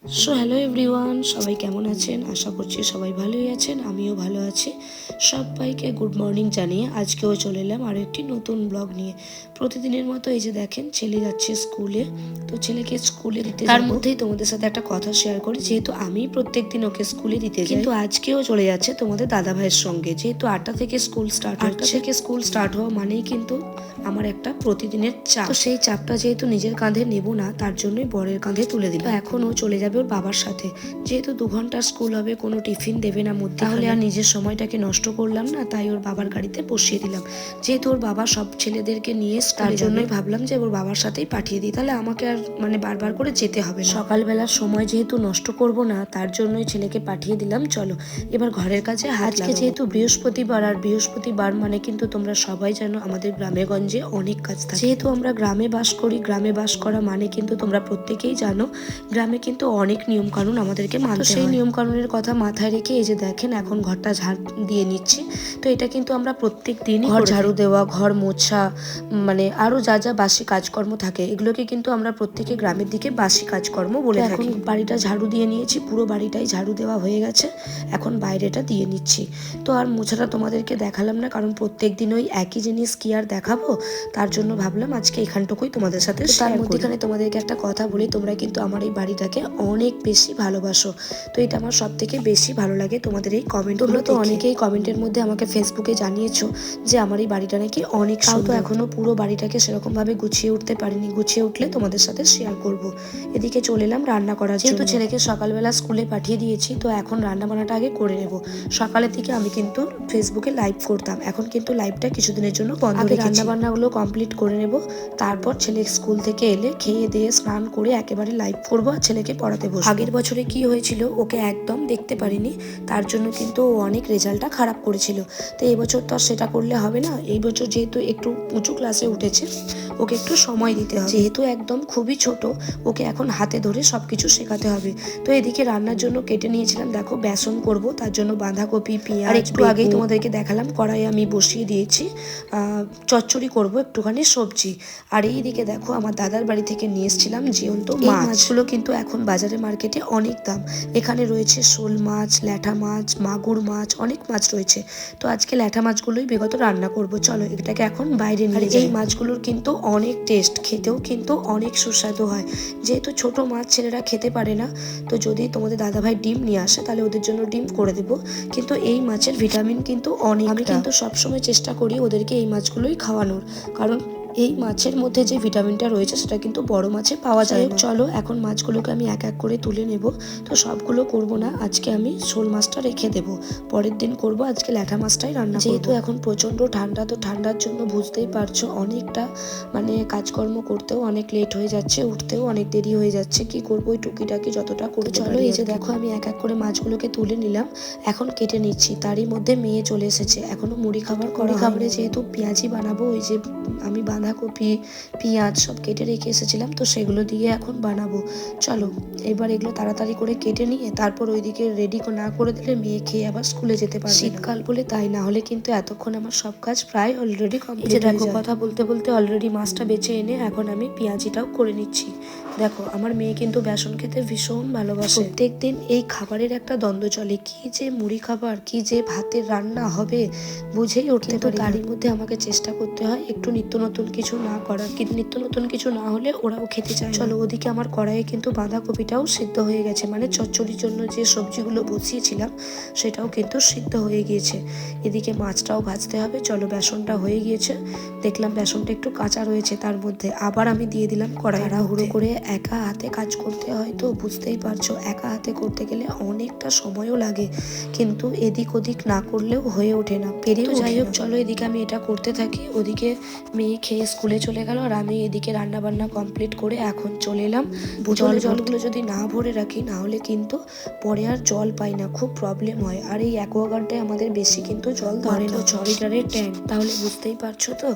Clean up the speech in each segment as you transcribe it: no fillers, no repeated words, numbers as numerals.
Hello everyone, সবাই কেমন আছেন? আশা করছি সবাই ভালোই আছেন, আমিও ভালো আছি। সবাইকে গুড মর্নিং জানিয়ে আজকেও চলে এলাম আরও একটি নতুন ব্লগ নিয়ে। প্রতিদিনের মতো এই যে দেখেন, ছেলে যাচ্ছে স্কুলে, তো ছেলেকে স্কুলে দিতে তার মধ্যেই তোমাদের সাথে একটা কথা শেয়ার করি। যেহেতু আমি প্রত্যেকদিন ওকে স্কুলে দিতে যাই, কিন্তু আজকেও চলে যাচ্ছে তোমাদের দাদা ভাইয়ের সঙ্গে। যেহেতু 8টা থেকে স্কুল স্টার্ট হচ্ছে, 8টা থেকে স্কুল স্টার্ট হওয়া মানেই কিন্তু আমার একটা প্রতিদিনের চাপ। তো সেই চাপটা যেহেতু নিজের কাঁধে নেব না, তার জন্যই বরের কাঁধে তুলে দিলাম। এখন ও চলে যাবে ওর বাবার সাথে। যেহেতু 2 ঘন্টার স্কুল হবে, কোনো টিফিন দেবে না মধ্যে, তাহলে আর নিজের সময়টাকে নষ্ট করলাম না, তাই ওর বাবার গাড়িতে বসিয়ে দিলাম। যেহেতু ওর বাবা সব ছেলেদেরকে নিয়ে, তার জন্যই ভাবলাম যে ওর বাবার সাথেই পাঠিয়ে দিই, তাহলে আমাকে আর বারবার করে যেতে হবে না। সকালবেলার সময় যেহেতু নষ্ট করব না, তার জন্যই ছেলেকে পাঠিয়ে দিলাম। চলো এবার ঘরের কাছে হাত লাগাবো। আজকে যেহেতু বৃহস্পতিবার, আর বৃহস্পতিবার মানে কিন্তু তোমরা সবাই জানো আমাদের গ্রামে গঞ্জে অনেক কাজ থাকে। যেহেতু আমরা গ্রামে বাস করি, গ্রামে বাস করা মানে কিন্তু তোমরা প্রত্যেকেই জানো গ্রামে কিন্তু অনেক নিয়ম কানুন আমাদেরকে মানতে হয়। সেই নিয়ম কানুনের কথা মাথায় রেখে এই যে দেখেন, এখন ঘরটা ঝাড় দিয়ে নিচ্ছি। তো এটা কিন্তু আমরা প্রত্যেক দিনই ঘর ঝাড়ু দেওয়া, ঘর মোছা, আরো যা যা বাসি কাজকর্ম থাকে, এগুলোকে কিন্তু আমরা প্রত্যেকে গ্রামের দিকে বাসি কাজকর্ম বলে থাকি। এখন বাড়িটা ঝাড়ু দিয়ে নিয়েছি, পুরো বাড়িটাই ঝাড়ু দেওয়া হয়ে গেছে, এখন বাইরেটা দিয়ে নিচ্ছি। তো আর মোছাটা তোমাদেরকে দেখালাম না, কারণ প্রত্যেক দিন ওই একই জিনিস কি আর দেখাবো, তার জন্য ভাবলাম আজকে এখানটুকুই তোমাদের সাথে তার মধ্যেখানে তোমাদেরকে একটা কথা বলি, তোমরা কিন্তু আমার এই বাড়িটাকে অনেক বেশি ভালোবাসো। তো এটা আমার সব থেকে বেশি ভালো লাগে, তোমাদের এই কমেন্টগুলো। তো অনেকেই কমেন্টের মধ্যে আমাকে ফেসবুকে জানিয়েছো যে আমার এই বাড়িটা নাকি অনেক সুন্দর। তো এখনো পুরো বাড়িটাকে সেরকম ভাবে গুছিয়ে উঠতে পারিনি, গুছিয়ে উঠলে তোমাদের সাথে শেয়ার করব। এদিকে চলে এলাম রান্না করার জন্য। যেহেতু ছেলেকে সকালবেলা স্কুলে পাঠিয়ে দিয়েছি, তো এখন রান্না বান্নাটা আগে করে নেব। সকালের দিকে আমি কিন্তু ফেসবুকে লাইভ করতাম, এখন কিন্তু লাইভটা কিছুদিনের জন্য বন্ধ রেখেছি। রান্না বান্নাগুলো কমপ্লিট করে নেব, তারপর ছেলে স্কুল থেকে এলে খেয়ে দিয়ে স্নান করে একেবারে লাইভ করবো আর ছেলেকে পড়াতে বসবো। আগের বছরে কি হয়েছিল, ওকে একদম দেখতে পারিনি, তার জন্য কিন্তু ও অনেক রেজাল্টটা খারাপ করেছিল। তো এই বছর তো আর সেটা করলে হবে না। এই বছর যেহেতু একটু উঁচু ক্লাসে উঠেছে, ওকে একটু সময় দিতে হবে। যেহেতু একদম খুবই ছোট, ওকে এখন হাতে ধরে সবকিছু শেখাতে হবে। তো এদিকে রান্নার জন্য কেটে নিয়েছিলাম, দেখো বেসন করব, তার জন্য বাঁধাকপি, পেঁয়াজ, আর একটু আগেই তোমাদেরকে দেখালাম কড়াই আমি বসিয়ে দিয়েছি চচ্চড়ি করব, একটুখানি সবজি। আর এইদিকে দেখো, আমার দাদার বাড়ি থেকে নিয়ে এসেছিলাম জিয়ন্ত মাছগুলো, কিন্তু এখন বাজারে মার্কেটে অনেক দাম। এখানে রয়েছে শোল মাছ, ল্যাঠা মাছ, মাগুর মাছ, অনেক মাছ রয়েছে। তো আজকে ল্যাঠা মাছগুলোই বিগত রান্না করব। চলো এটাকে এখন বাইরে নিয়ে যাই। এই মাছগুলোর কিন্তু অনেক টেস্ট, খেতেও কিন্তু অনেক সুস্বাদু হয়। যেহেতু ছোট মাছ ছেলেরা খেতে পারে না, তো যদি তোমাদের দাদাভাই ডিম নিয়ে আসে তাহলে ওদের জন্য ডিম করে দেবো। কিন্তু এই মাছের ভিটামিন কিন্তু অনেক। আমি কিন্তু সবসময় চেষ্টা করি ওদেরকে এই মাছগুলোই খাওয়ানোর, কারণ এই মাছের মধ্যে যে ভিটামিনটা রয়েছে সেটা কিন্তু বড় মাছে পাওয়া যায় না। চলো এখন মাছগুলোকে আমি এক এক করে তুলে নেব। তো সবগুলো করব না, আজকে আমি শোল মাছটা রেখে দেব, পরের দিন করব। আজকে ল্যাঠা মাছটাই রান্না করব। যেহেতু এখন প্রচণ্ড ঠান্ডা, তো ঠান্ডার জন্য বুঝতেই পারছো অনেকটা কাজকর্ম করতেও অনেক লেট হয়ে যাচ্ছে, উঠতেও অনেক দেরি হয়ে যাচ্ছে। কি করবো, ওই টুকিটাকি যতটা করতে পারি। চলো এই যে দেখো, আমি এক এক করে মাছগুলোকে তুলে নিলাম, এখন কেটে নিচ্ছি। তারই মধ্যে মেয়ে চলে এসেছে, এখনো মুড়ি খাবার করা। খাবারে যেহেতু পেঁয়াজি বানাবো, ওই যে আমি বাঁধাকপি, পেঁয়াজ সব কেটে রেখে এসেছিলাম, তো সেগুলো দিয়ে এখন বানাবো। চলো এবার এগুলো তাড়াতাড়ি করে কেটে নিয়ে তারপর ওইদিকে রেডি না করে দিলে মেয়ে খেয়ে আবার স্কুলে যেতে পারবে। শীতকাল বলে তাই, না হলে কিন্তু এতক্ষণ আমার সব কাজ প্রায় অলরেডি কমপ্লিট। দেখো কথা বলতে বলতে অলরেডি মাছটা বেছে এনে এখন আমি পেঁয়াজিটাও করে নিচ্ছি। দেখো আমার মেয়ে কিন্তু বেসন খেতে ভীষণ ভালোবাসে। প্রত্যেকদিন এই খাবারের একটা দ্বন্দ্ব চলে, কি যে মুড়ি খাবার, কি যে ভাতের রান্না হবে বুঝেই উঠতে পারি। তারই মধ্যে আমাকে চেষ্টা করতে হয় একটু নিত্য নতুন কিছু না করার, কিন্তু নিত্য নতুন কিছু না হলে ওরাও খেতে চায়। চলো ওদিকে আমার কড়াইয়ে কিন্তু বাঁধাকপিটাও সিদ্ধ হয়ে গেছে, চচ্চড়ির জন্য যে সবজিগুলো বসিয়েছিলাম সেটাও কিন্তু সিদ্ধ হয়ে গিয়েছে। এদিকে মাছটাও ভাজতে হবে। চলো বেসনটা হয়ে গিয়েছে, দেখলাম বেসনটা একটু কাঁচা রয়েছে, তার মধ্যে আবার আমি দিয়ে দিলাম কড়াই। তাড়াহুড়ো করে একা হাতে কাজ করতে হয়, তো বুঝতেই পারছো একা হাতে করতে গেলে অনেকটা সময়ও লাগে, কিন্তু এদিক ওদিক না করলেও হয়ে ওঠে না, পেরেও যাই হোক। চলো এদিকে আমি এটা করতে থাকি, ওদিকে মেয়ে খেয়ে স্কুলে চলে গেল, আর আমি এদিকে রান্না বান্না কমপ্লিট করে এখন চলে এলাম। জলগুলো যদি না ভরে রাখি না হলে কিন্তু পরে আর জল পাই না, খুব প্রবলেম হয়। আর এই অ্যাকোয়াগার্ডে আমাদের বেশি কিন্তু জল ধরে না, 6 লিটারের ট্যাঙ্ক, তাহলে বুঝতেই পারছো তো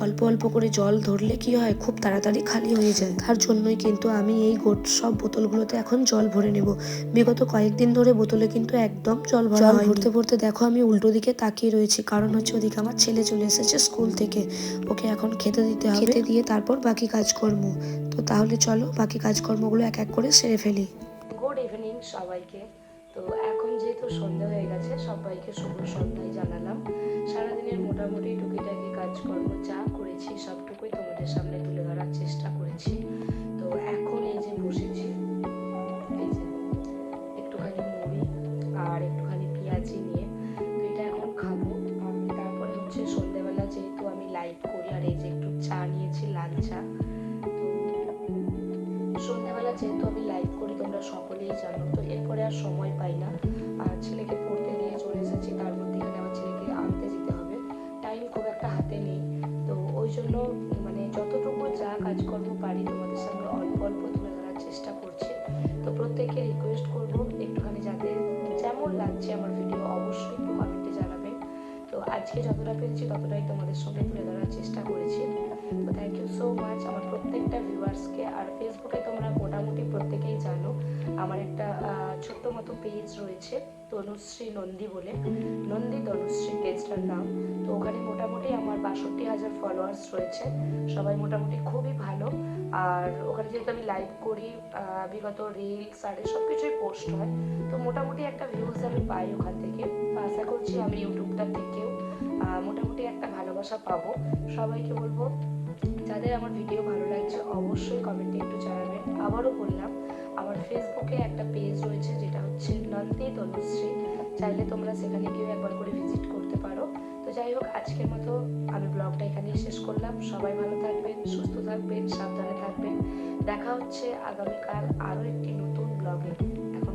অল্প অল্প করে জল ধরলে কি হয়, খুব তাড়াতাড়ি খালি হয়ে যায়। তার জন্যই কিন্তু আমি এই সব বোতলগুলোতে এখন জল ভরে নেব। বিগত কয়েকদিন ধরে বোতলে কিন্তু একদম জল ভরতে ভরতে দেখো আমি উল্টো দিকে তাকিয়ে রয়েছি, কারণ হচ্ছে ওদিকে আমার ছেলে চলে এসেছে স্কুল থেকে, ওকে এখন খেতে দিতে হবে, খেতে দিয়ে তারপর বাকি কাজকর্ম। তো তাহলে চলো বাকি কাজকর্মগুলো এক এক করে সেরে ফেলি। গুড ইভিনিং সবাইকে। তো এখন যেহেতু সন্ধ্যা হয়ে গেছে, সবাইকে শুভ সন্ধ্যায় জানালাম। সারাদিনের মোটামুটি টুকিটাকি কাজকর্ম যা করেছি সবটুকুই তোমাদের সামনে তুলে ধরার চেষ্টা করেছি। তো এখন এই যে বসেছি, এই যে একটুখানি মুড়ি আর একটুখানি পেঁয়াজি নিয়ে, তো এটা এখন খাবো। তারপরে হচ্ছে সন্ধ্যেবেলা যেহেতু আমি লাইভ করি, আর এই যে একটু চা নিয়েছি, লাল চা। তো সন্ধ্যাবেলা যেহেতু আমি লাইভ করি তোমরা সকলেই জানো, তো এরপরে আর সময় পাই না। আর ছেলেকে পড়তে নিয়ে চলে এসেছি, তার মধ্যে এখানে আমার ছেলেকে আনতে যেতে হবে, টাইম খুব একটা হাতে নেই। তো ওই জন্য মানে যতটুকু যা কাজকর্ম পারি তোমাদের সঙ্গে অল্প অল্প তুলে ধরার চেষ্টা করছি। তো প্রত্যেককে রিকোয়েস্ট করবো একটুখানি যাতে যেমন লাগছে আমার ভিডিও অবশ্যই একটু কমেন্টে জানাবে। তো আজকে যতটা পেরেছি ততটাই তোমাদের সঙ্গে তুলে ধরার চেষ্টা করেছি। তো থ্যাংক ইউ সো মাচ আমার প্রত্যেকটা ভিউয়ার্সকে। আর ফেসবুকে তোমরা মোটামুটি প্রত্যেকেই জানো আমার একটা ছোট্ট মতো পেজ রয়েছে, তনুশ্রী নন্দী বলে, নন্দী তনুশ্রী পেজটার নাম। তো ওখানে মোটামুটি আমার 62,000 ফলোয়ার্স রয়েছে, সবাই মোটামুটি খুবই ভালো। আর ওখানে যেহেতু আমি লাইভ করি, বিগত রিলস আর সব কিছুই পোস্ট হয়, তো মোটামুটি একটা ভিউজ আমি পাই ওখান থেকে। আশা করছি আমি ইউটিউবটার থেকেও মোটামুটি একটা ভালোবাসা পাবো। সবাইকে বলবো যাদের আমার ভিডিও ভালো লাগছে অবশ্যই কমেন্টে একটু জানাবেন। আবারও বললাম আমার ফেসবুকে একটা পেজ রয়েছে যেটা হচ্ছে নন্দী তনুশ্রী, চাইলে তোমরা সেখানে গিয়ে একবার করে ভিজিট করতে পারো। তো যাই হোক, আজকের মতো আমি ব্লগটা এখানেই শেষ করলাম। সবাই ভালো থাকবেন, সুস্থ থাকবেন, সাবধানে থাকবেন। দেখা হচ্ছে আগামীকাল আরও একটি নতুন ব্লগে। এখন